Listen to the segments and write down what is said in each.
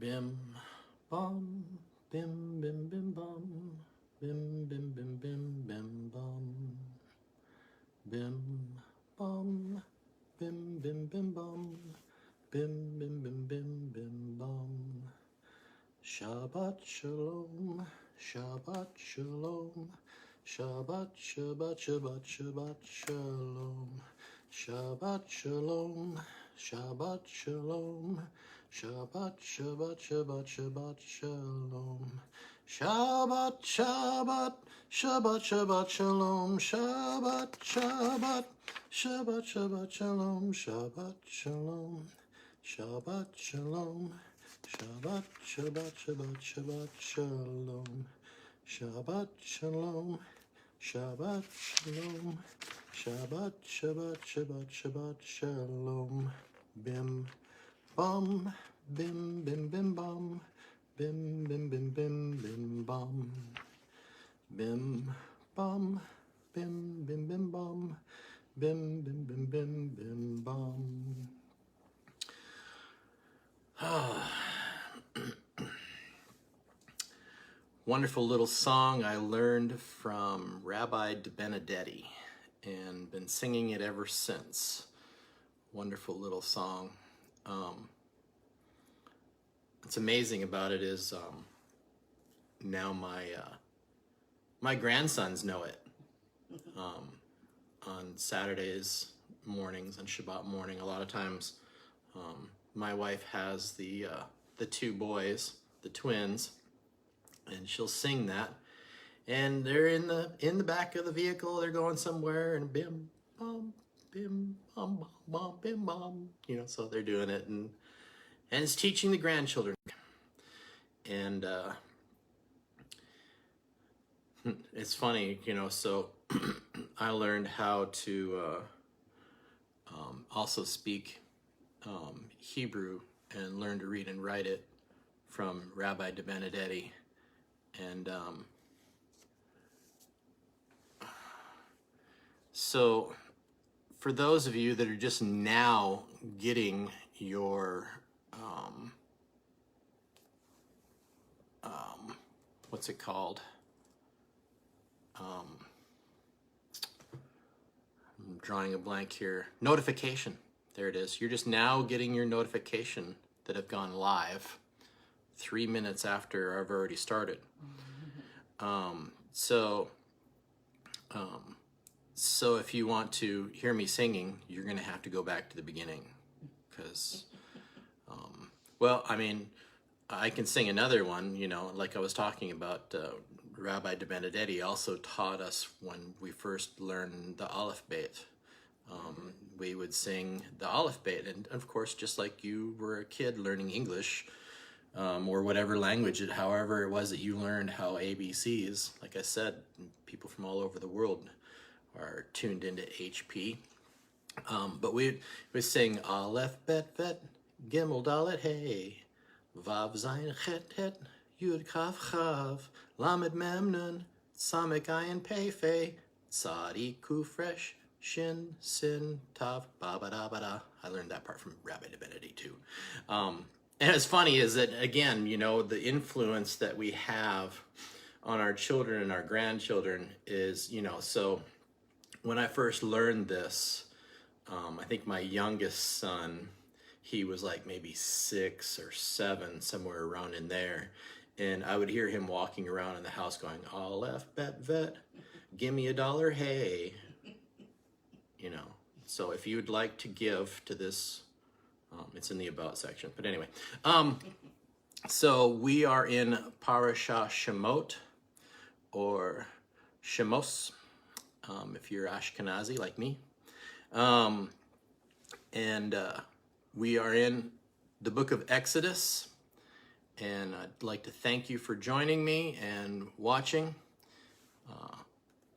Bim, bum, bim, bim, bim, bum, bim, bim, bim, bim, bim, bum, bim, bum, bim, bim, bim, bum, bim, bim, bim, bim, bim, bum. Shabbat shalom, Shabbat shalom, Shabbat, Shabbat, Shabbat, Shabbat shalom, Shabbat shalom, Shabbat shalom, Shabbat, Shabbat, Shabbat, Shabbat shalom, Shabbat, Shabbat, Shabbat, Shabbat shalom, Shabbat, Shabbat, Shabbat, Shabbat shalom, Shabbat shalom, Shabbat shalom. Shabbat, Shabbat, Shabbat, Shabbat, Shalom. Shabbat, Shalom. Shabbat, Shalom. Shabbat, Shabbat, Shabbat, Shabbat, Shalom. Bim, bum, bim, bim, bim, bum. Bim, bim, bim, bim, bim, bum. Bim, bum, bim, bim, bim, bum. Bim, bim, bim, bim, bim, bum. Wonderful little song I learned from Rabbi Benedetti and been singing it ever since. Wonderful little song. What's amazing about it is now my grandsons know it. On Saturdays mornings, on Shabbat morning, a lot of times my wife has the two boys, the twins, and she'll sing that, and they're in the back of the vehicle, they're going somewhere, and bim bum bim bum bum bim bum, so they're doing it, and it's teaching the grandchildren. And it's funny, so I learned how to also speak Hebrew and learn to read and write it from Rabbi Benedetti. And so for those of you that are just now getting your what's it called? I'm drawing a blank here. Notification. There it is. You're just now getting your notification that have gone live 3 minutes after I've already started. So if you want to hear me singing, you're going to have to go back to the beginning, because, I can sing another one, like I was talking about. Rabbi Benedetti also taught us when we first learned the Aleph Bet. We would sing the Aleph Bet, and of course, just like you were a kid learning English, or whatever language, however it was that you learned how ABCs, like I said, people from all over the world are tuned into HP. But we sing Aleph Bet Vet, Gimel Dalet Hey, Vav Zayin Chet Het, Yud Kaf Chav, Lamed Mem Nun, Samek Ayin Pei Fei, Tzadi Kuf Resh, Shin Sin Tav Ba Ba Da Ba Da. I learned that part from Rabbi Benedetti too. And it's funny is that, again, the influence that we have on our children and our grandchildren is, so when I first learned this, I think my youngest son, he was like maybe 6 or 7, somewhere around in there. And I would hear him walking around in the house going, Aleph Bet Vet, give me $1, hey. So if you'd like to give to this, it's in the About section. But anyway, so we are in Parasha Shemot, or Shemos, if you're Ashkenazi like me. And we are in the book of Exodus. And I'd like to thank you for joining me and watching.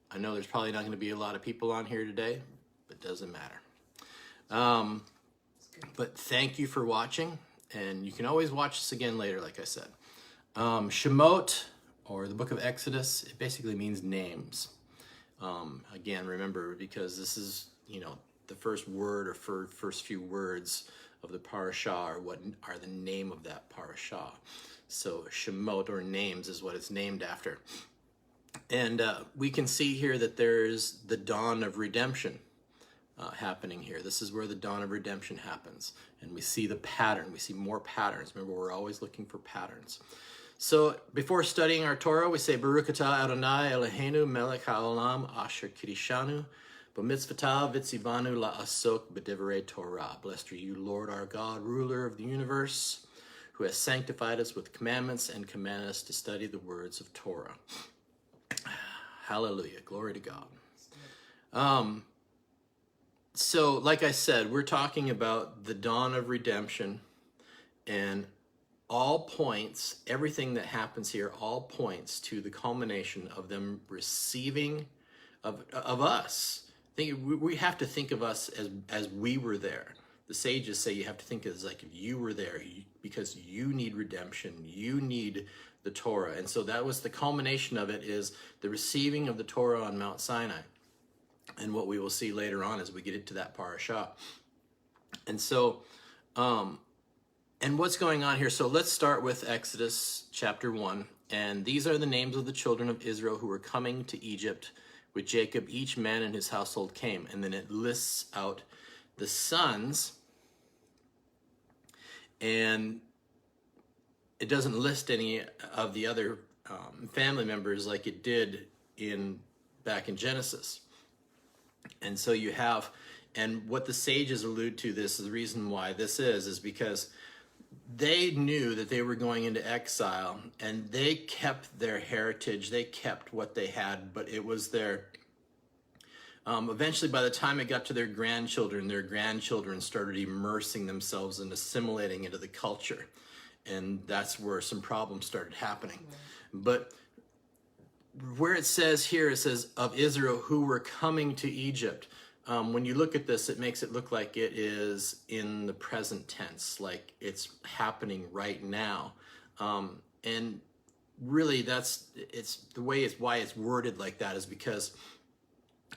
I know there's probably not going to be a lot of people on here today, but it doesn't matter. But thank you for watching, and you can always watch this again later, like I said. Shemot, or the book of Exodus, it basically means names. Again, remember, because this is, the first word or first few words of the parasha, or what are the name of that parasha. So Shemot, or names, is what it's named after. And we can see here that there's the dawn of redemption happening here. This is where the dawn of redemption happens. And we see the pattern. We see more patterns. Remember, we're always looking for patterns. So before studying our Torah, we say, Baruch atah Adonai Eloheinu melech haolam asher kiddushanu b'mitzvotav v'tzivanu la'asok b'divrei Torah. Blessed are you, Lord our God, ruler of the universe, who has sanctified us with commandments and commanded us to study the words of Torah. Hallelujah. Glory to God. So, like I said, we're talking about the dawn of redemption, and all points, everything that happens here, all points to the culmination of them receiving of us. We have to think of us as we were there. The sages say you have to think of it as like if you were there, because you need redemption, you need the Torah. And so that was the culmination of it, is the receiving of the Torah on Mount Sinai. And what we will see later on as we get into that parasha. And so, and what's going on here? So let's start with Exodus chapter 1. And these are the names of the children of Israel who were coming to Egypt with Jacob. Each man in his household came. And then it lists out the sons. And it doesn't list any of the other family members like it did back in Genesis. And so you have, and what the sages allude to, this is the reason why this is because they knew that they were going into exile, and they kept their heritage, they kept what they had, but it was their, eventually by the time it got to their grandchildren started immersing themselves and assimilating into the culture. And that's where some problems started happening. But where it says here, it says of Israel who were coming to Egypt. When you look at this, it makes it look like it is in the present tense, like it's happening right now. And really it's the way why it's worded like that is because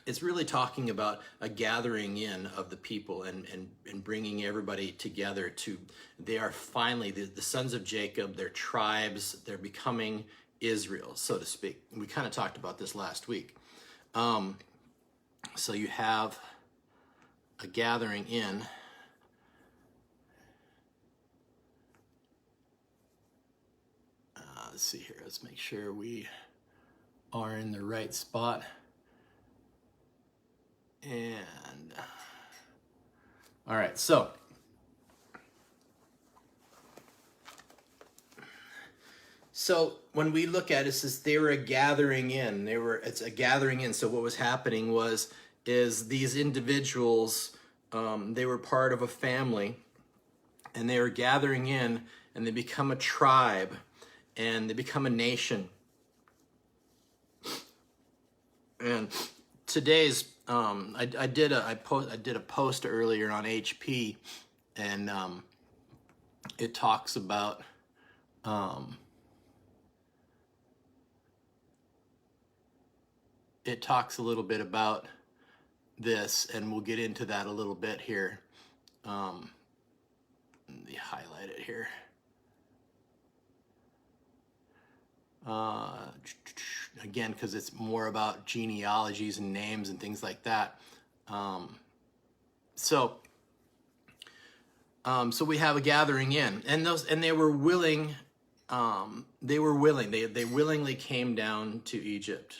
it's really talking about a gathering in of the people and bringing everybody together they are finally, the sons of Jacob, their tribes, they're becoming Israel, so to speak. We kind of talked about this last week. So you have a gathering in. Let's see here. Let's make sure we are in the right spot. And all right, so when we look at it, it says they were a gathering in. It's a gathering in. So what was happening is these individuals, they were part of a family, and they were gathering in, and they become a tribe, and they become a nation. And today's I did a post earlier on HP, and it talks about it talks a little bit about this, and we'll get into that a little bit here. Let me highlight it here. Again, because it's more about genealogies and names and things like that. So we have a gathering in, and they were willing. They willingly came down to Egypt.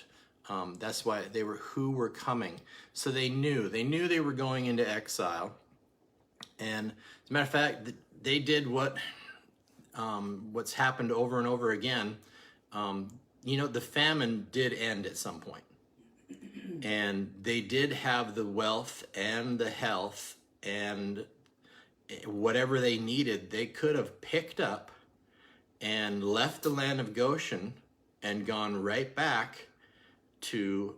That's why they were who were coming. So they knew they were going into exile. And as a matter of fact, they did what's happened over and over again. The famine did end at some point. And they did have the wealth and the health and whatever they needed, they could have picked up and left the land of Goshen and gone right back to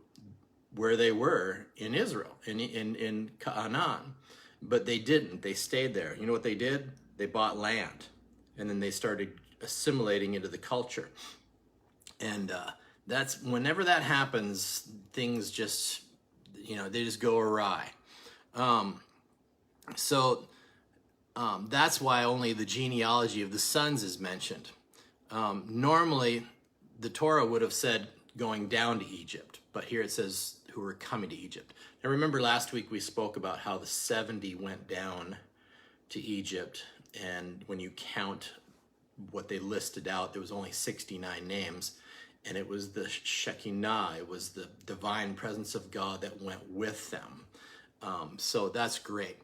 where they were in Israel, in Canaan. But they didn't. They stayed there. You know what they did? They bought land, and then they started assimilating into the culture. And that's whenever that happens, things just, they just go awry. That's why only the genealogy of the sons is mentioned. Normally, the Torah would have said going down to Egypt, but here it says who were coming to Egypt. Now remember last week we spoke about how the 70 went down to Egypt, and when you count what they listed out, there was only 69 names, and it was the Shekinah, it was the divine presence of God that went with them. So that's great.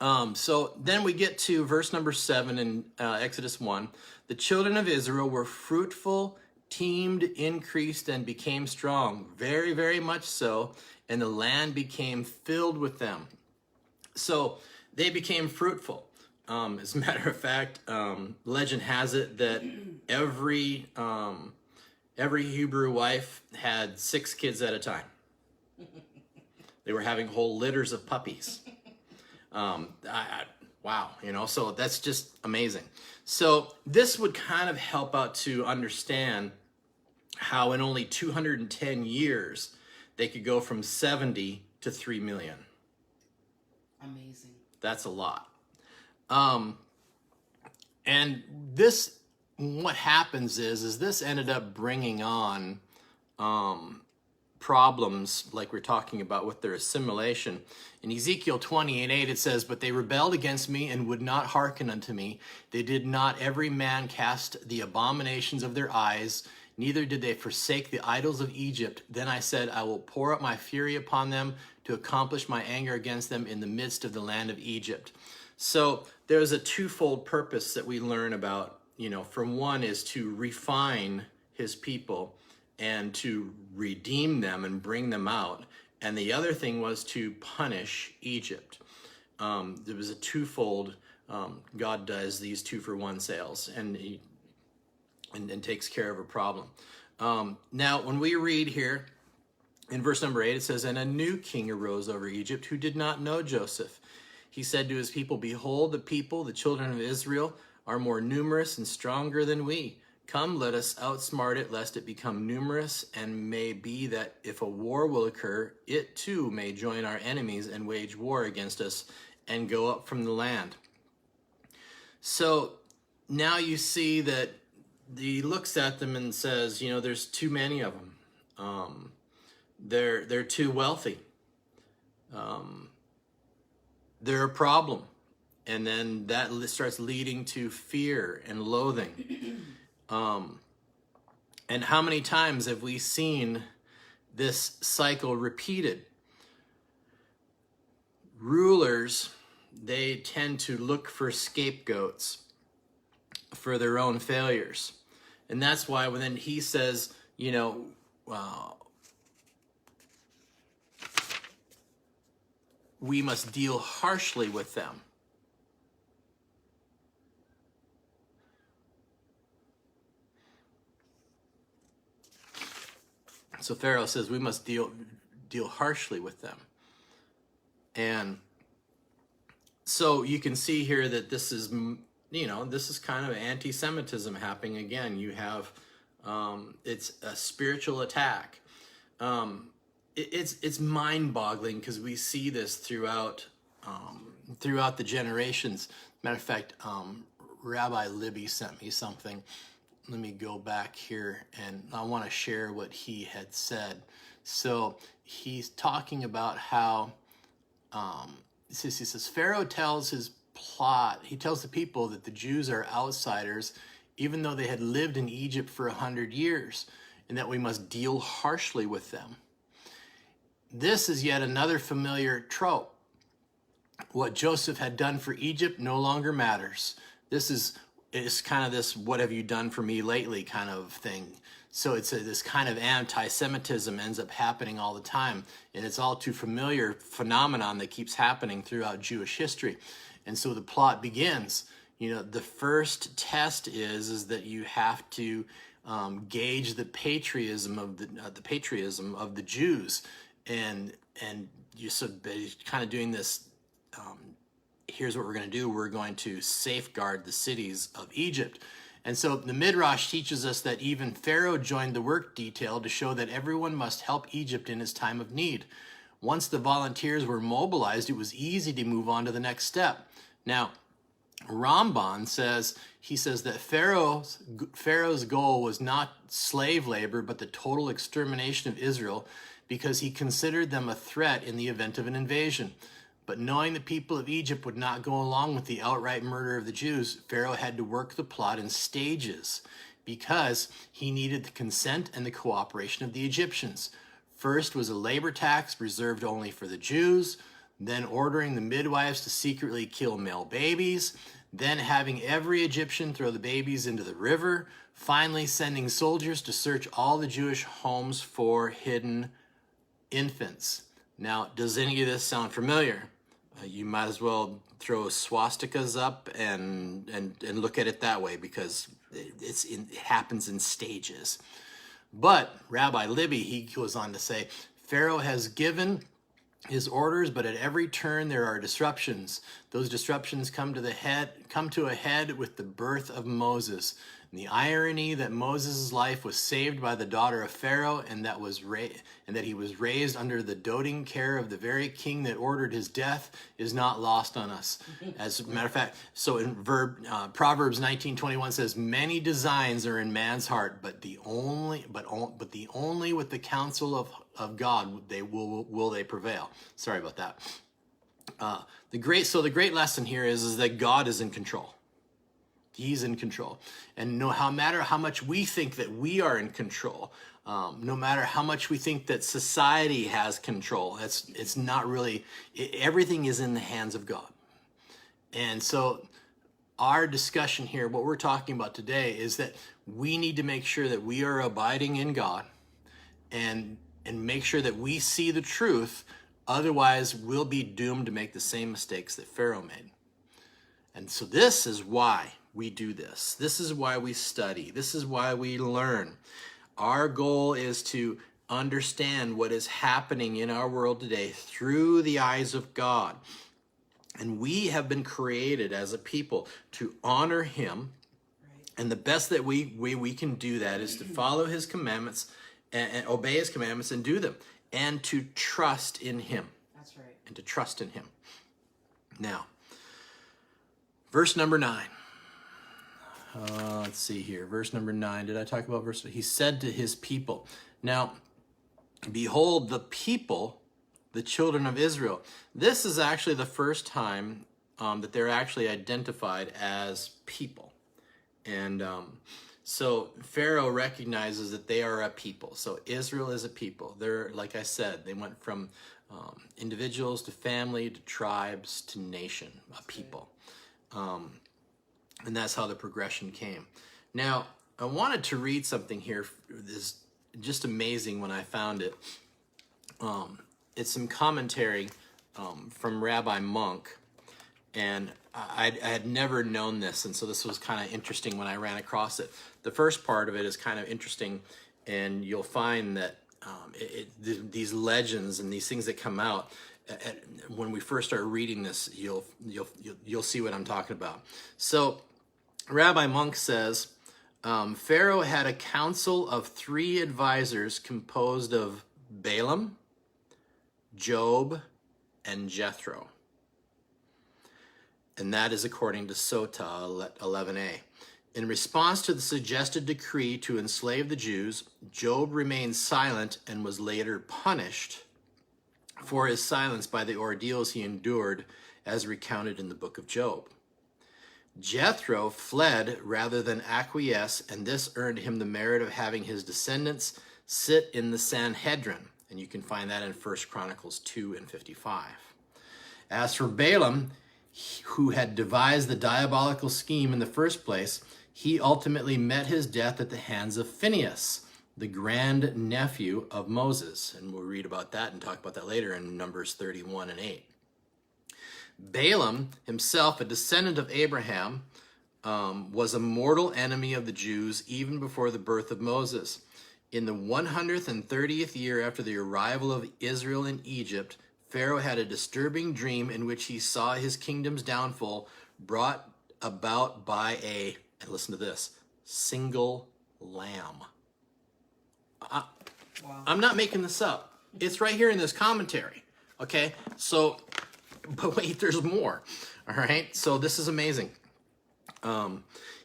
So then we get to verse number 7 in Exodus 1. The children of Israel were fruitful, teemed, increased, and became strong, very, very much so, and the land became filled with them. So they became fruitful. As a matter of fact, legend has it that every Hebrew wife had 6 kids at a time. They were having whole litters of puppies. Wow, so that's just amazing. So this would kind of help out to understand how in only 210 years they could go from 70 to 3 million. Amazing. That's a lot. And this, what happens is this ended up bringing on problems like we're talking about with their assimilation. In Ezekiel 20:8 it says, "But they rebelled against me and would not hearken unto me. They did not every man cast the abominations of their eyes, neither did they forsake the idols of Egypt. Then I said, I will pour out my fury upon them to accomplish my anger against them in the midst of the land of Egypt." So there's a twofold purpose that we learn about, from one is to refine his people and to redeem them and bring them out. And the other thing was to punish Egypt. There was a twofold, God does these 2-for-1 sales and takes care of a problem. Now, when we read here in verse number 8, it says, "And a new king arose over Egypt who did not know Joseph. He said to his people, Behold, the people, the children of Israel, are more numerous and stronger than we. Come, let us outsmart it, lest it become numerous, and may be that if a war will occur, it too may join our enemies and wage war against us and go up from the land." So now you see that he looks at them and says, there's too many of them. They're too wealthy. They're a problem. And then that starts leading to fear and loathing. And how many times have we seen this cycle repeated? Rulers, they tend to look for scapegoats for their own failures. And that's why when then he says, we must deal harshly with them. So Pharaoh says we must deal harshly with them. And so you can see here that this is, this is kind of anti-Semitism happening again. You have, it's a spiritual attack. It's mind-boggling because we see this throughout the generations. Matter of fact, Rabbi Libby sent me something. Let me go back here, and I want to share what he had said. So he's talking about how he says Pharaoh tells his plot. He tells the people that the Jews are outsiders, even though they had lived in Egypt for 100 years, and that we must deal harshly with them. This is yet another familiar trope. What Joseph had done for Egypt no longer matters. It's kind of this "what have you done for me lately" kind of thing. So this kind of anti-Semitism ends up happening all the time, and it's all too familiar phenomenon that keeps happening throughout Jewish history. And so the plot begins. The first test is that you have to gauge the patriotism of the Jews, and you're kind of doing this. Here's what we're going to do. We're going to safeguard the cities of Egypt. And so the Midrash teaches us that even Pharaoh joined the work detail to show that everyone must help Egypt in his time of need. Once the volunteers were mobilized, it was easy to move on to the next step. Now, Ramban says, he says that Pharaoh's goal was not slave labor, but the total extermination of Israel, because he considered them a threat in the event of an invasion. But knowing the people of Egypt would not go along with the outright murder of the Jews, Pharaoh had to work the plot in stages, because he needed the consent and the cooperation of the Egyptians. First was a labor tax reserved only for the Jews, then ordering the midwives to secretly kill male babies, then having every Egyptian throw the babies into the river, finally sending soldiers to search all the Jewish homes for hidden infants. Now, does any of this sound familiar? You might as well throw swastikas up and look at it that way, because it happens in stages. But Rabbi Libby, he goes on to say, Pharaoh has given his orders, but at every turn there are disruptions. Those disruptions come to a head with the birth of Moses. And the irony that Moses' life was saved by the daughter of Pharaoh, and that he was raised under the doting care of the very king that ordered his death, is not lost on us. As a matter of fact, so in Proverbs 19:21 says, "Many designs are in man's heart, but the only with the counsel of God they will they prevail." Sorry about that. The great lesson here is that God is in control. He's in control. And no matter how much we think that we are in control, no matter how much we think that society has control, it's not really, everything is in the hands of God. And so our discussion here, what we're talking about today, is that we need to make sure that we are abiding in God and make sure that we see the truth. Otherwise, we'll be doomed to make the same mistakes that Pharaoh made. And so this is why we do this. This is why we study. This is why we learn. Our goal is to understand what is happening in our world today through the eyes of God. And we have been created as a people to honor him. And the best that we can do that is to follow his commandments and obey his commandments and do them, and to trust in him. That's right. And to trust in him. Now, verse number 9. Let's see here. Verse number 9. Did I talk about verse? He said to his people. Now, behold, the people, the children of Israel. This is actually the first time that they're actually identified as people. And so Pharaoh recognizes that they are a people. So Israel is a people. They're, like I said, they went from individuals to family to tribes to nation, a people. And that's how the progression came. Now, I wanted to read something here. This is just amazing when I found it. It's some commentary from Rabbi Monk. And I had never known this, and so this was kind of interesting when I ran across it. The first part of it is kind of interesting, and you'll find that these legends and these things that come out, when we first start reading this, you'll see what I'm talking about. So Rabbi Monk says, Pharaoh had a council of 3 advisors composed of Balaam, Job, and Jethro. And that is according to Sotah 11a. In response to the suggested decree to enslave the Jews, Job remained silent and was later punished for his silence by the ordeals he endured, as recounted in the book of Job. Jethro fled rather than acquiesce, and this earned him the merit of having his descendants sit in the Sanhedrin. And you can find that in 1 Chronicles 2 and 55. As for Balaam, who had devised the diabolical scheme in the first place, he ultimately met his death at the hands of Phinehas, the grand nephew of Moses. And we'll read about that and talk about that later in Numbers 31 and 8. Balaam himself, a descendant of Abraham, was a mortal enemy of the Jews even before the birth of Moses. In the 130th year after the arrival of Israel in Egypt, Pharaoh had a disturbing dream in which he saw his kingdom's downfall brought about by and listen to this, single lamb. Wow. I'm not making this up. It's right here in this commentary. Okay, so, but wait, there's more. All right, so this is amazing.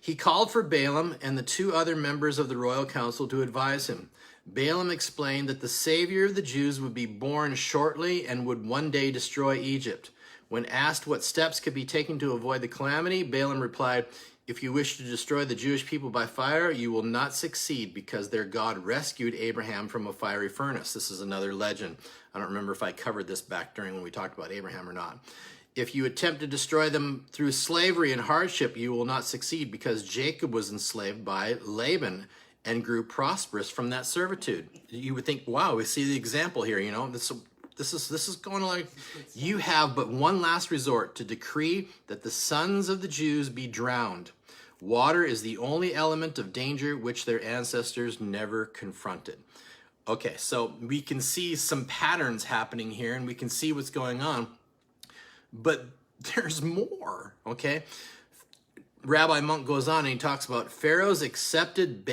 He called for Balaam and the 2 other members of the royal council to advise him. Balaam explained that the Savior of the Jews would be born shortly and would one day destroy Egypt. When asked what steps could be taken to avoid the calamity, Balaam replied, "If you wish to destroy the Jewish people by fire, you will not succeed because their God rescued Abraham from a fiery furnace." This is another legend. I don't remember if I covered this back during when we talked about Abraham or not. "If you attempt to destroy them through slavery and hardship, you will not succeed because Jacob was enslaved by Laban and grew prosperous from that servitude." You would think, wow, we see the example here, you know, this is going like, you have but one last resort to decree that the sons of the Jews be drowned. Water is the only element of danger which their ancestors never confronted. Okay, so we can see some patterns happening here and we can see what's going on, but there's more, okay? Rabbi Monk goes on and he talks about Pharaoh accepted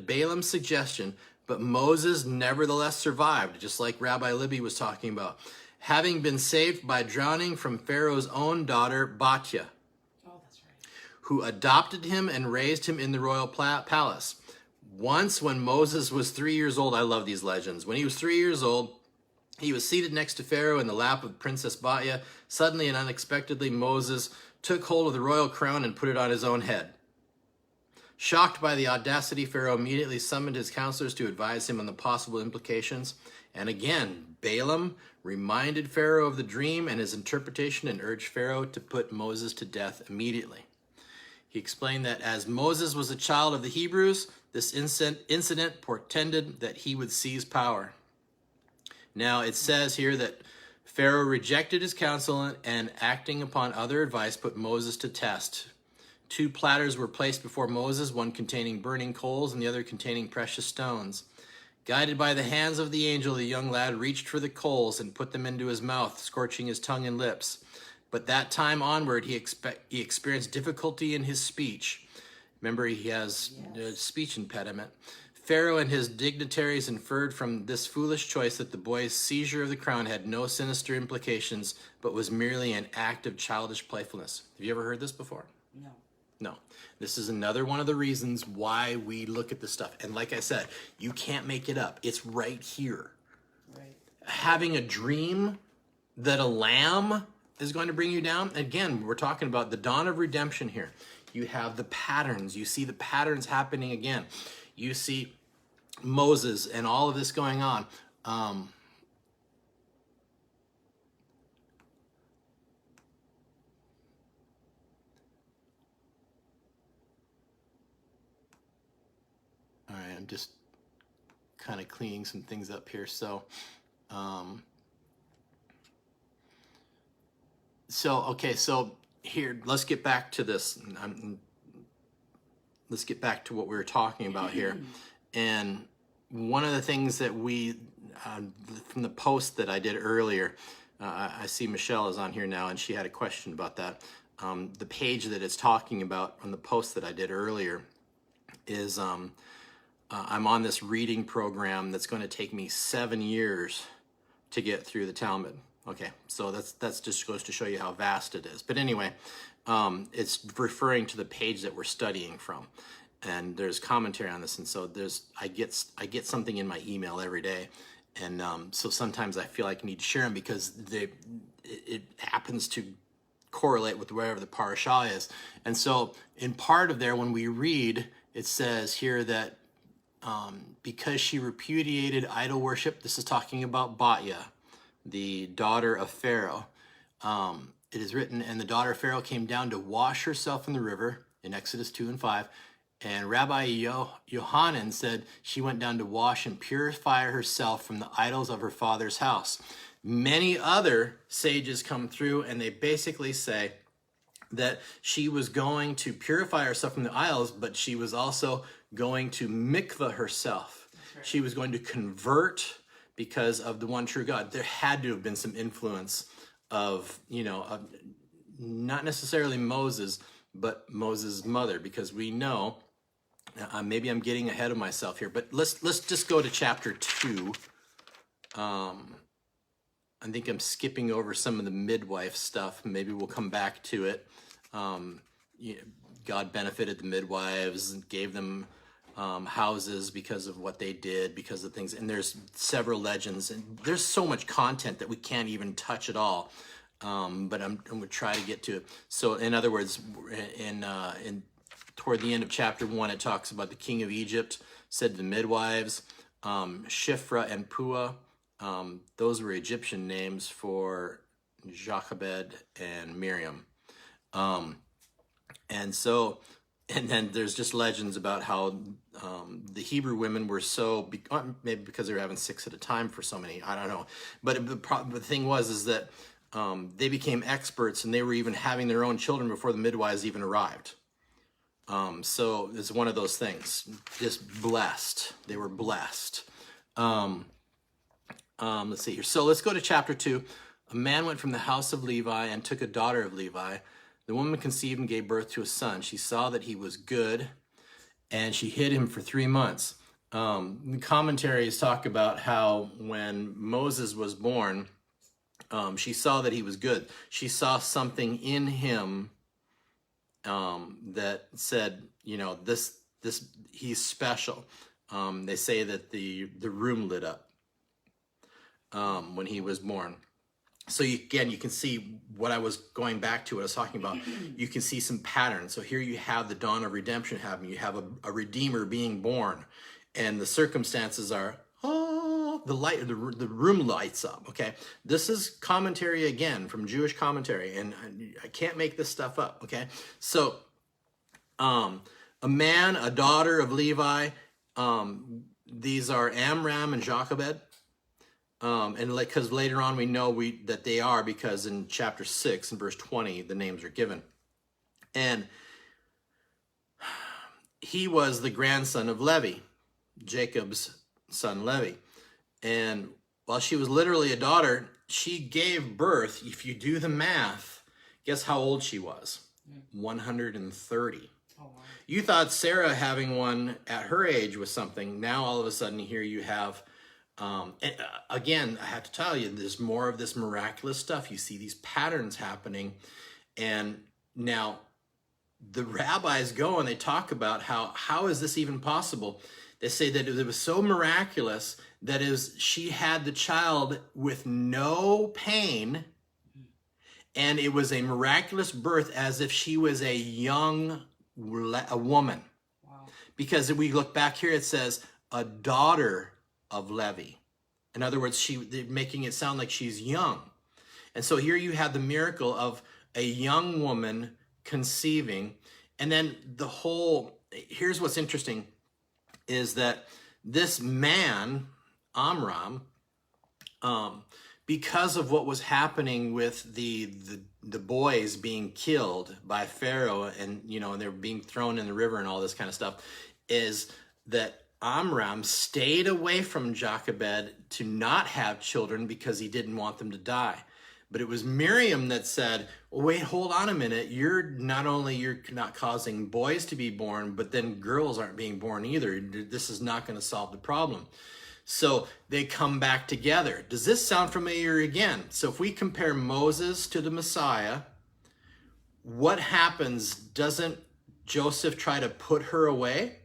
Balaam's suggestion, but Moses nevertheless survived, just like Rabbi Libby was talking about, having been saved by drowning from Pharaoh's own daughter, Batya, who adopted him and raised him in the royal palace. Once when Moses was 3 years old, I love these legends, when he was 3 years old, he was seated next to Pharaoh in the lap of Princess Batya. Suddenly and unexpectedly, Moses took hold of the royal crown and put it on his own head. Shocked by the audacity, Pharaoh immediately summoned his counselors to advise him on the possible implications. And again, Balaam reminded Pharaoh of the dream and his interpretation and urged Pharaoh to put Moses to death immediately. He explained that as Moses was a child of the Hebrews, this incident portended that he would seize power. Now it says here that Pharaoh rejected his counsel and, acting upon other advice, put Moses to test. 2 platters were placed before Moses, one containing burning coals and the other containing precious stones. Guided by the hands of the angel, the young lad reached for the coals and put them into his mouth, scorching his tongue and lips. But that time onward, he experienced difficulty in his speech. Remember, he has a speech impediment. Pharaoh and his dignitaries inferred from this foolish choice that the boy's seizure of the crown had no sinister implications, but was merely an act of childish playfulness. Have you ever heard this before? No. This is another one of the reasons why we look at this stuff. And like I said, you can't make it up. It's right here. Right. Having a dream that a lamb is going to bring you down. Again, we're talking about the dawn of redemption here. You have the patterns. You see the patterns happening again. You see Moses and all of this going on. All right, I'm just kind of cleaning some things up here. So here, let's get back to this. Let's get back to what we were talking about here. And one of the things that we, from the post that I did earlier, I see Michelle is on here now and she had a question about that. The page that it's talking about on the post that I did earlier is I'm on this reading program that's going to take me 7 years to get through the Talmud. Okay, so that's just goes to show you how vast it is. But anyway, it's referring to the page that we're studying from, and there's commentary on this. And so I get something in my email every day, and so sometimes I feel like I need to share them because it happens to correlate with wherever the parasha is. And so in part of there, when we read, it says here that because she repudiated idol worship, this is talking about Batya, the daughter of Pharaoh. It is written, and the daughter of Pharaoh came down to wash herself in the river, in Exodus 2 and 5. And Rabbi Yohanan said she went down to wash and purify herself from the idols of her father's house. Many other sages come through and they basically say that she was going to purify herself from the idols, but she was also going to mikvah herself. Right. She was going to convert because of the one true God. There had to have been some influence of not necessarily Moses, but Moses' mother, because we know, maybe I'm getting ahead of myself here, but let's just go to chapter 2. I think I'm skipping over some of the midwife stuff. Maybe we'll come back to it. God benefited the midwives and gave them houses because of what they did, because of things. And there's several legends, and there's so much content that we can't even touch it all. But I'm going to try to get to it. So, in other words, in toward the end of chapter 1, it talks about the king of Egypt said to the midwives, Shiphrah and Puah. Those were Egyptian names for Jochebed and Miriam. And then there's just legends about how the Hebrew women were so, maybe because they were having 6 at a time for so many, I don't know. But the thing is that they became experts, and they were even having their own children before the midwives even arrived. So it's one of those things, just blessed. They were blessed. Let's see here. So let's go to chapter 2. A man went from the house of Levi and took a daughter of Levi. The woman conceived and gave birth to a son. She saw that he was good, and she hid him for 3 months. The commentaries talk about how when Moses was born, she saw that he was good. She saw something in him that said, this he's special. They say that the room lit up when he was born. So you can see what I was going back to, what I was talking about. You can see some patterns. So here you have the dawn of redemption happening. You have a redeemer being born, and the circumstances are, the light, the room lights up. Okay, this is commentary again from Jewish commentary, and I can't make this stuff up. Okay, so a man, a daughter of Levi. These are Amram and Jochebed. And because later on we know that they are, because in chapter 6 and verse 20 the names are given. And he was the grandson of Levi, Jacob's son Levi. And while she was literally a daughter, she gave birth. If you do the math, guess how old she was? 130. Oh, wow. You thought Sarah having one at her age was something. Now all of a sudden here you have and again, I have to tell you, there's more of this miraculous stuff. You see these patterns happening. And now the rabbis go and they talk about how is this even possible? They say that it was so miraculous that she had the child with no pain, and it was a miraculous birth as if she was a woman. Wow. Because if we look back here, it says a daughter of Levi. In other words, they're making it sound like she's young. And so here you have the miracle of a young woman conceiving. And then here's what's interesting, is that this man, Amram, because of what was happening with the boys being killed by Pharaoh, and they were being thrown in the river and all this kind of stuff, is that Amram stayed away from Jochebed to not have children because he didn't want them to die. But it was Miriam that said, well, wait, hold on a minute. You're not causing boys to be born, but then girls aren't being born either. This is not going to solve the problem. So they come back together. Does this sound familiar again? So if we compare Moses to the Messiah, what happens? Doesn't Joseph try to put her away?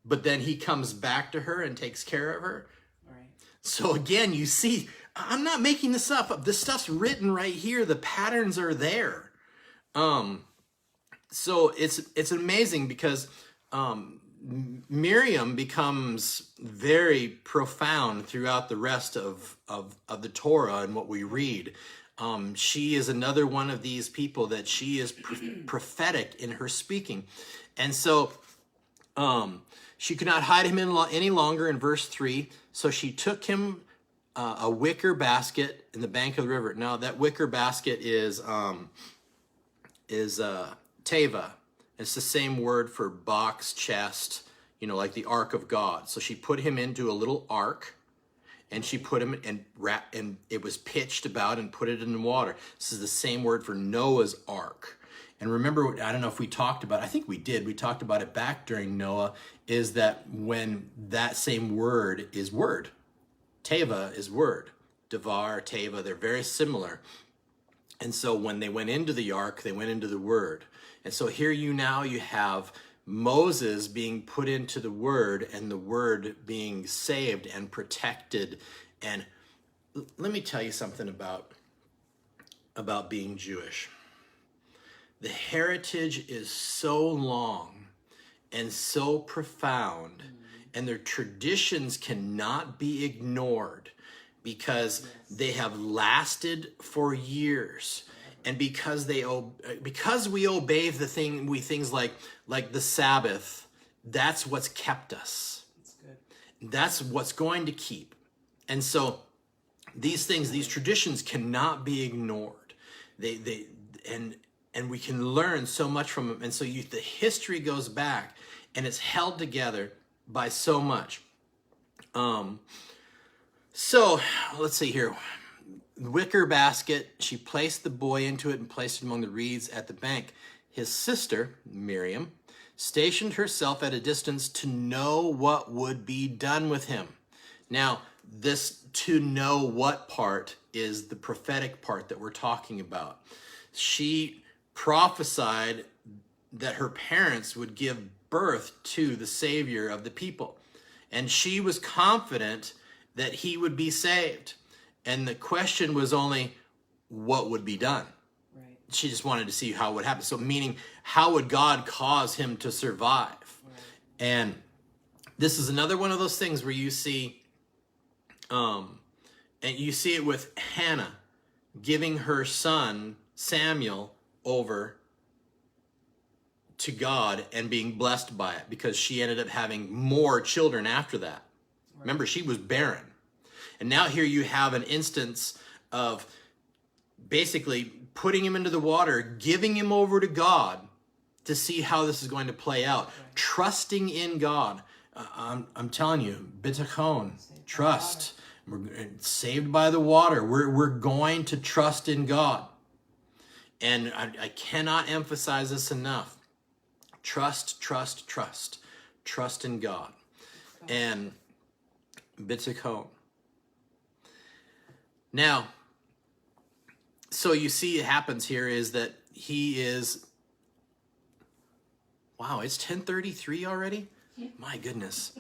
But then he comes back to her and takes care of her. Right. So again, you see, I'm not making this up. This stuff's written right here. The patterns are there. So it's amazing because Miriam becomes very profound throughout the rest of the Torah and what we read. She is another one of these people that she is prophetic in her speaking. And so she could not hide him any longer in verse 3. So she took him a wicker basket in the bank of the river. Now that wicker basket is teva. It's the same word for box, chest, like the ark of God. So she put him into a little ark, and she put him and it was pitched about and put it in the water. This is the same word for Noah's ark. And remember, I don't know if we talked about, I think we did. We talked about it back during Noah, is that when that same word is word. Teva is word. Devar, Teva, they're very similar. And so when they went into the ark, they went into the word. And so here you have Moses being put into the word, and the word being saved and protected. And let me tell you something about being Jewish. The heritage is so long and so profound, and their traditions cannot be ignored, because they have lasted for years, and because we obey things like the Sabbath. That's what's kept us. That's good. That's what's going to keep. And so these traditions cannot be ignored. And we can learn so much from them. And so the history goes back, and it's held together by so much. So let's see here. Wicker basket, she placed the boy into it and placed it among the reeds at the bank. His sister, Miriam, stationed herself at a distance to know what would be done with him. Now, this "to know what" part is the prophetic part that we're talking about. She prophesied that her parents would give birth to the Savior of the people. And she was confident that he would be saved. And the question was only, what would be done? Right. She just wanted to see how it would happen. So meaning, how would God cause him to survive? Right. And this is another one of those things where you see, and you see it with Hannah giving her son Samuel over to God and being blessed by it, because she ended up having more children after that. Right. Remember, she was barren. And now here you have an instance of basically putting him into the water, giving him over to God to see how this is going to play out. Right. Trusting in God. I'm telling you, bitachon, trust. We're saved by the water. We're going to trust in God. And I cannot emphasize this enough. Trust, trust, trust. Trust in God. And bitachon. Now, so you see it happens here is that he is, wow, it's 10:33 already? Yeah. My goodness.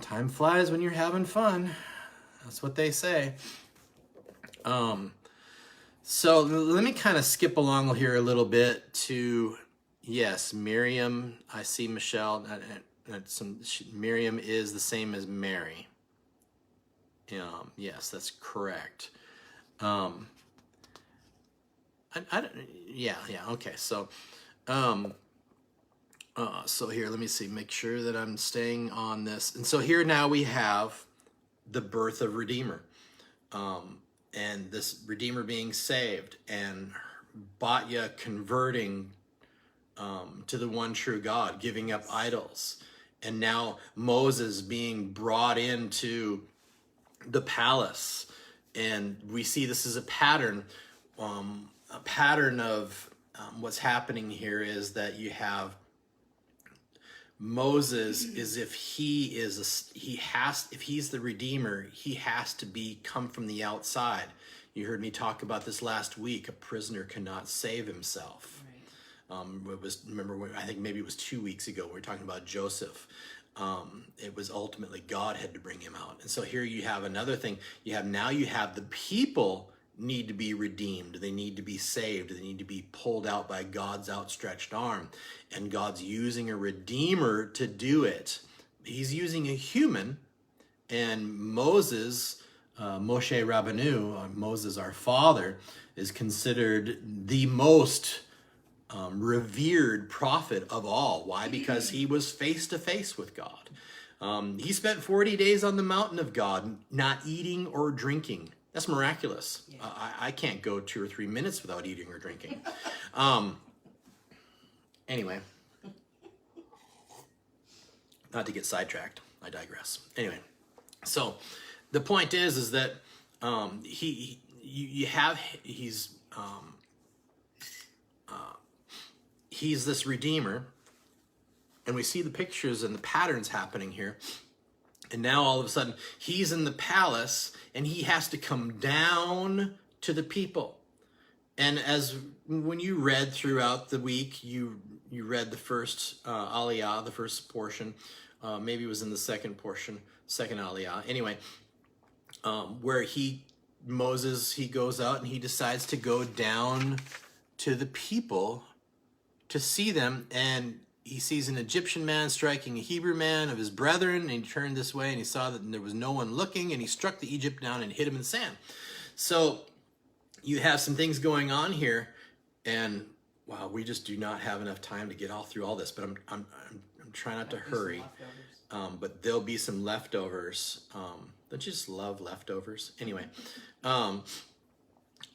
Time flies when you're having fun. That's what they say. So let me kind of skip along here a little bit to, yes, Miriam. I see Michelle. Miriam is the same as Mary. Yes, that's correct. Okay. So, so here, let me see, make sure that I'm staying on this. And so here now we have the birth of Redeemer, and this Redeemer being saved, and Batya converting to the one true God, giving up idols, and now Moses being brought into the palace. And we see this as a pattern of what's happening here is that you have Moses is if he's the Redeemer, he has to come from the outside. You heard me talk about this last week. A prisoner cannot save himself. Right. I think maybe it was 2 weeks ago, we were talking about Joseph. It was ultimately God had to bring him out. And so here you have another thing. You have the people need to be redeemed. They need to be saved. They need to be pulled out by God's outstretched arm. And God's using a Redeemer to do it. He's using a human. And Moses, Moshe Rabbeinu, Moses our father, is considered the most revered prophet of all. Why? Because he was face to face with God. He spent 40 days on the mountain of God, not eating or drinking. That's miraculous. Yeah. I can't go 2 or 3 minutes without eating or drinking. Anyway, not to get sidetracked. I digress. Anyway, so the point is that he's this Redeemer, and we see the pictures and the patterns happening here. And now all of a sudden he's in the palace and he has to come down to the people. And as when you read throughout the week, you read the first aliyah, the first portion. Maybe it was in the second portion, second aliyah. Anyway, where Moses, he goes out and he decides to go down to the people to see them, and he sees an Egyptian man striking a Hebrew man of his brethren, and he turned this way and he saw that there was no one looking, and he struck the Egypt down and hit him in the sand. So you have some things going on here, and wow, we just do not have enough time to get all through all this, but I'm trying not to hurry. But there'll be some leftovers. Don't you just love leftovers? Anyway,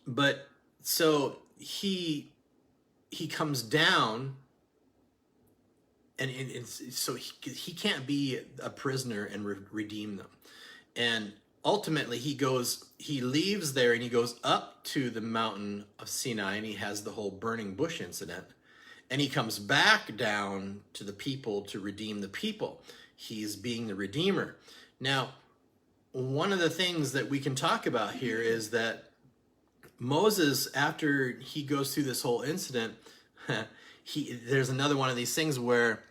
but so he comes down, and so he can't be a prisoner and redeem them. And ultimately he leaves there and he goes up to the mountain of Sinai, and he has the whole burning bush incident. And he comes back down to the people to redeem the people. He's being the redeemer. Now, one of the things that we can talk about here is that Moses, after he goes through this whole incident, there's another one of these things where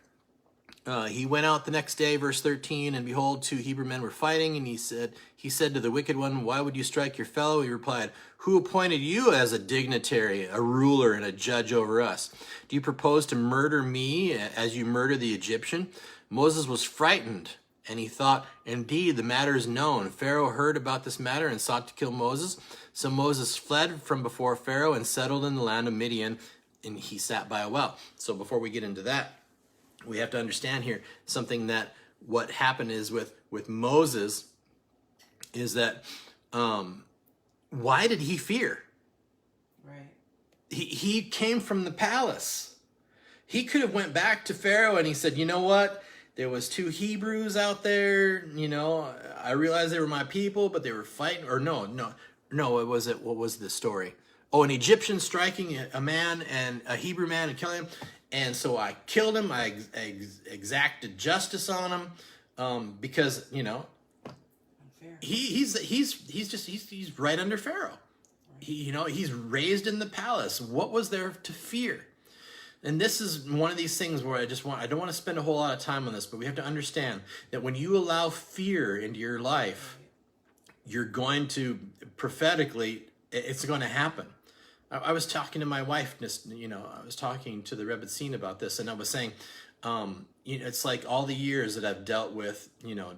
he went out the next day, verse 13, and behold, 2 Hebrew men were fighting, and he said to the wicked one, why would you strike your fellow? He replied, who appointed you as a dignitary, a ruler, and a judge over us? Do you propose to murder me as you murder the Egyptian? Moses was frightened, and he thought, indeed, the matter is known. Pharaoh heard about this matter and sought to kill Moses. So Moses fled from before Pharaoh and settled in the land of Midian, and he sat by a well. So before we get into that, we have to understand here something, that what happened is with Moses is that why did he fear? Right. He came from the palace. He could have went back to Pharaoh and he said, you know what? There was 2 Hebrews out there. I realized they were my people, but they were fighting. Or no. What was the story? Oh, an Egyptian striking a man and a Hebrew man and killing him. And so I killed him. I exacted justice on him because he's right under Pharaoh. He's raised in the palace. What was there to fear? And this is one of these things where I don't want to spend a whole lot of time on this, but we have to understand that when you allow fear into your life, you're going to prophetically, it's going to happen. I was talking to my wife, I was talking to the Rebbetzin about this, and I was saying, it's like all the years that I've dealt with,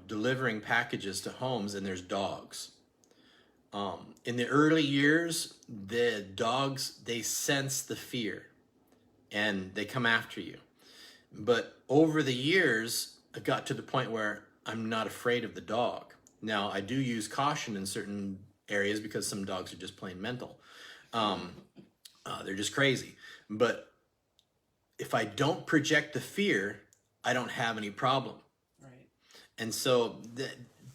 delivering packages to homes, and there's dogs. In the early years, the dogs, they sense the fear, and they come after you. But over the years, I got to the point where I'm not afraid of the dog. Now, I do use caution in certain areas because some dogs are just plain mental. They're just crazy. But if I don't project the fear, I don't have any problem. Right. And so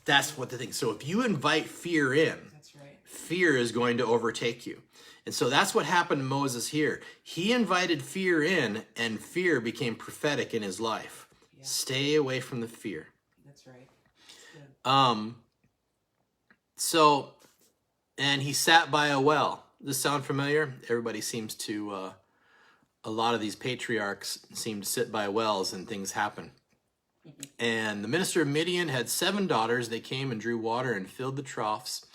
that's what the thing. So if you invite fear in, that's right, fear is going to overtake you. And so that's what happened to Moses here. He invited fear in, and fear became prophetic in his life. Yeah. Stay away from the fear. That's right. That's good. And he sat by a well. Does this sound familiar? Everybody seems to, a lot of these patriarchs seem to sit by wells and things happen. And the minister of Midian had 7 daughters. They came and drew water and filled the troughs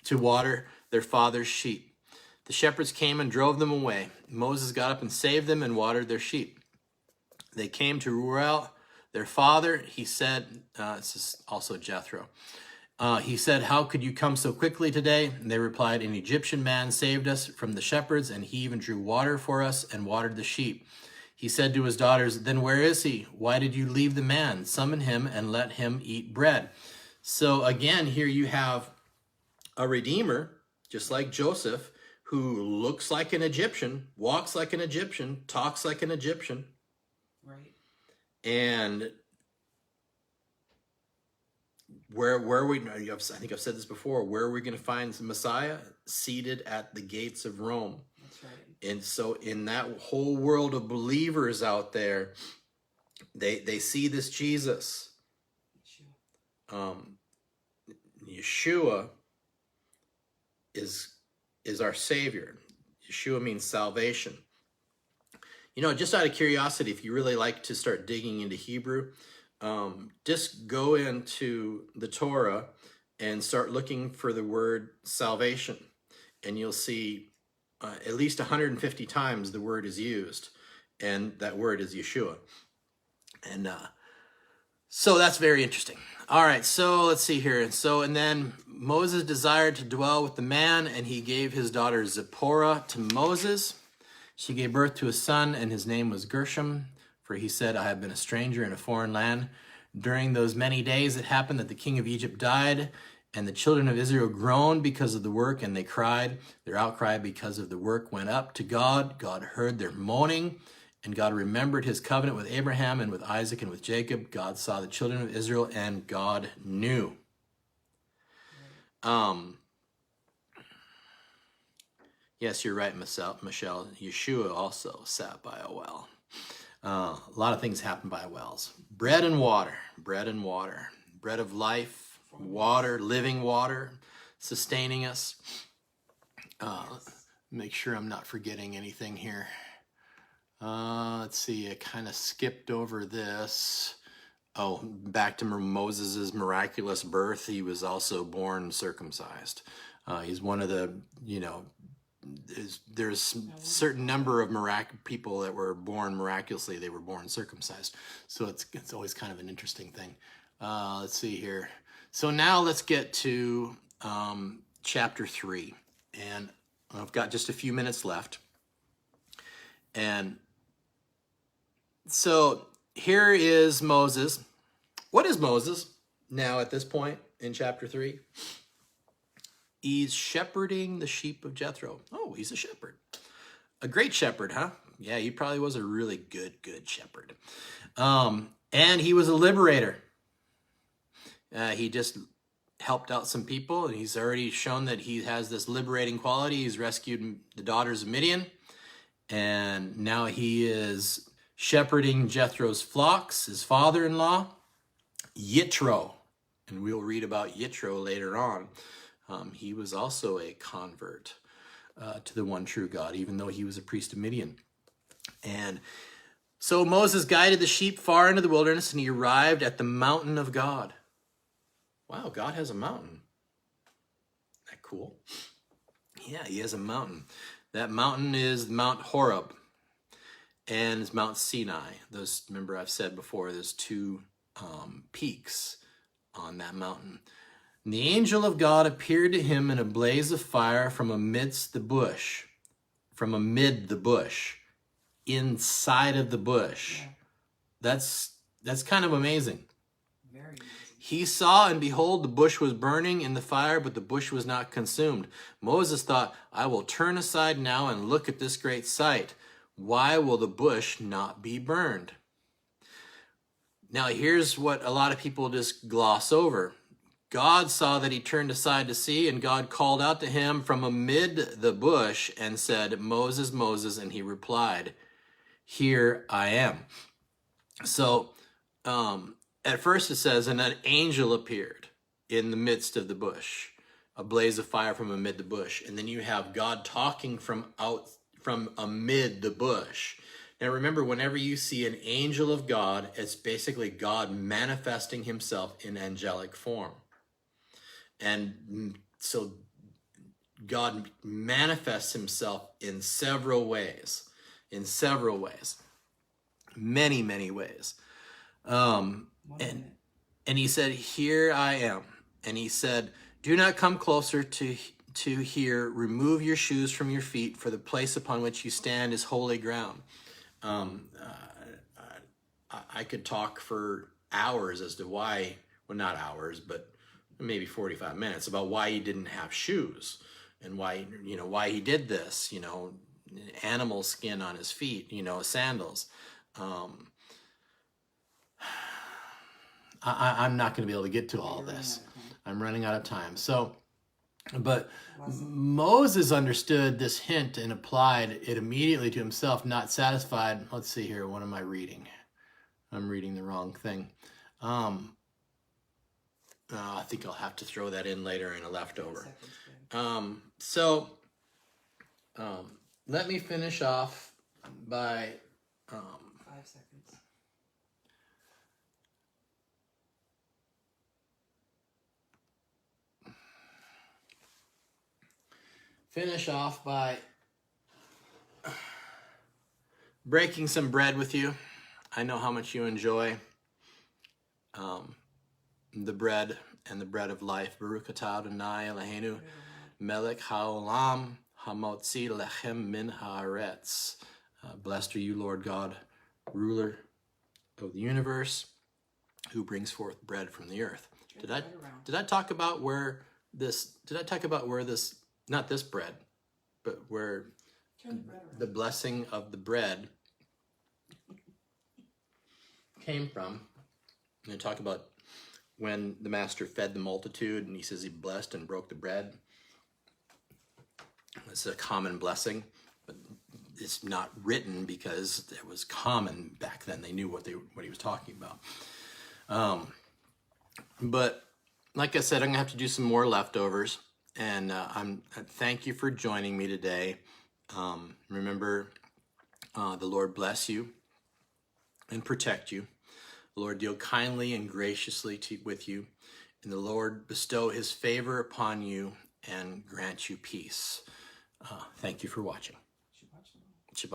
to water their father's sheep. The shepherds came and drove them away. Moses got up and saved them and watered their sheep. They came to Reuel, their father. He said, this is also Jethro. He said, how could you come so quickly today? And they replied, an Egyptian man saved us from the shepherds, and he even drew water for us and watered the sheep. He said to his daughters, then where is he? Why did you leave the man? Summon him and let him eat bread. So again, here you have a redeemer, just like Joseph, who looks like an Egyptian, walks like an Egyptian, talks like an Egyptian. right. And where we, I think I've said this before, where are we going to find the Messiah? Seated at the gates of Rome. That's right. And so in that whole world of believers out there, they see this Jesus. Yeshua is our Savior. Yeshua means salvation. You know, just out of curiosity, if you really like to start digging into Hebrew, just go into the Torah and start looking for the word salvation. And you'll see at least 150 times the word is used. And that word is Yeshua. And so that's very interesting. All right, so let's see here. And then Moses desired to dwell with the man, and he gave his daughter Zipporah to Moses. She gave birth to a son, and his name was Gershom, for he said, I have been a stranger in a foreign land. During those many days it happened that the king of Egypt died, and the children of Israel groaned because of the work, and they cried. Their outcry because of the work went up to God. God heard their moaning, and God remembered his covenant with Abraham and with Isaac and with Jacob. God saw the children of Israel, and God knew. Yes, you're right, Michelle. Yeshua also sat by a well. A lot of things happen by wells. Bread and water. Bread and water. Bread of life. Water. Living water. Sustaining us. Make sure I'm not forgetting anything here. Let's see. I kind of skipped over this. Oh, back to Moses' miraculous birth. He was also born circumcised. He's one of the, there's certain number of people that were born miraculously. They were born circumcised. So it's always kind of an interesting thing. Let's see here. So now let's get to chapter 3. And I've got just a few minutes left. And so here is Moses. What is Moses now at this point in chapter 3? He's shepherding the sheep of Jethro. Oh, he's a shepherd. A great shepherd, huh? Yeah, he probably was a really good shepherd. And he was a liberator. He just helped out some people, and he's already shown that he has this liberating quality. He's rescued the daughters of Midian, and now he is shepherding Jethro's flocks, his father-in-law, Yitro. And we'll read about Yitro later on. He was also a convert to the one true God, even though he was a priest of Midian. And so Moses guided the sheep far into the wilderness, and he arrived at the mountain of God. Wow, God has a mountain. Isn't that cool? Yeah, he has a mountain. That mountain is Mount Horeb, and it's Mount Sinai. Remember I've said before, there's two peaks on that mountain. And the angel of God appeared to him in a blaze of fire from amid the bush, inside of the bush. Yeah. That's kind of amazing. Very amazing. He saw, and behold, the bush was burning in the fire, but the bush was not consumed. Moses thought, I will turn aside now and look at this great sight. Why will the bush not be burned? Now, here's what a lot of people just gloss over. God saw that he turned aside to see, and God called out to him from amid the bush and said, Moses, Moses, and he replied, Here I am. So, at first it says, and an angel appeared in the midst of the bush, a blaze of fire from amid the bush. And then you have God talking from amid the bush. Now remember, whenever you see an angel of God, it's basically God manifesting himself in angelic form. And so God manifests himself in several ways. Many, many ways. And he said, Here I am. And he said, Do not come closer to here. Remove your shoes from your feet, for the place upon which you stand is holy ground. I could talk for hours as to why, well, not hours, but maybe 45 minutes about why he didn't have shoes and why he did this, animal skin on his feet, sandals. I'm not going to be able to get to all this. I'm running out of time. So, but Moses understood this hint and applied it immediately to himself, not satisfied. Let's see here. What am I reading? I'm reading the wrong thing. I think I'll have to throw that in later in a leftover. let me finish off by 5 seconds. breaking some bread with you. I know how much you enjoy the bread and the bread of life. Baruch atah Adonai Eloheinu melech haolam hamotzi lechem min haaretz. Blessed are you, Lord God, ruler of the universe, who brings forth bread from the earth. Did I talk about where this? Not this bread, but where the blessing of the bread came from? And I talk about when the master fed the multitude, and he says he blessed and broke the bread. It's a common blessing, but it's not written because it was common back then. They knew what he was talking about. But like I said, I'm gonna have to do some more leftovers, and thank you for joining me today. Remember, the Lord bless you and protect you. The Lord deal kindly and graciously with you, and the Lord bestow his favor upon you and grant you peace. Thank you for watching.